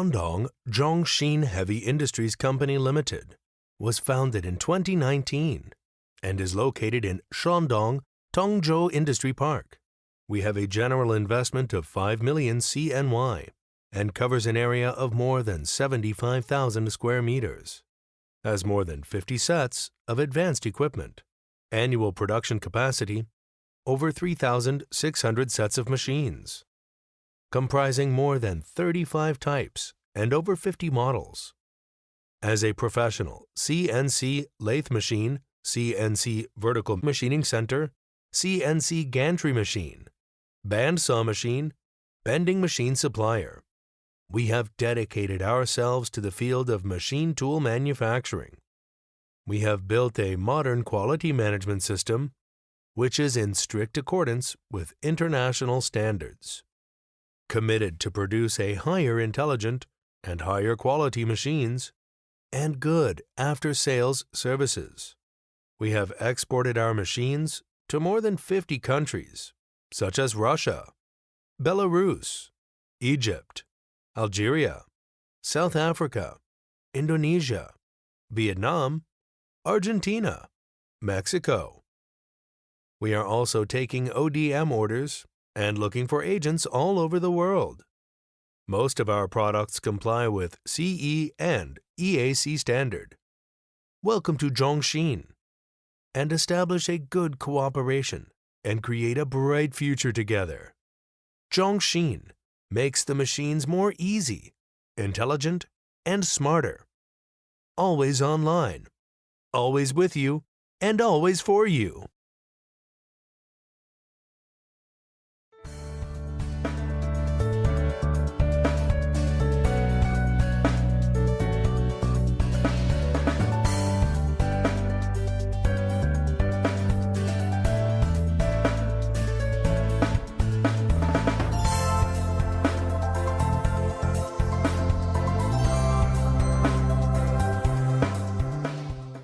lathe-Zhongxin Heavy Industries Company Limited was founded in 2019 and is located in Shandong, Tongzhou Industry Park. We have a general investment of 5 million CNY and covers an area of more than 75,000 square meters. Has more than 50 sets of advanced equipment. Annual production capacity over 3,600 sets of machines, comprising more than 35 types and over 50 models. As a professional CNC lathe machine, CNC vertical machining center, CNC gantry machine, bandsaw machine, bending machine supplier, we have dedicated ourselves to the field of machine tool manufacturing. We have built a modern quality management system which is in strict accordance with international standards, committed to produce a higher intelligent and higher quality machines and good after-sales services. We have exported our machines to more than 50 countries, such as Russia, Belarus, Egypt, Algeria, South Africa, Indonesia, Vietnam, Argentina, Mexico. We are also taking ODM orders and looking for agents all over the world. Most of our products comply with CE and EAC standard. Welcome to Zhongxin, and establish a good cooperation and create a bright future together. Zhongxin makes the machines more easy, intelligent, and smarter. Always online, always with you, and always for you.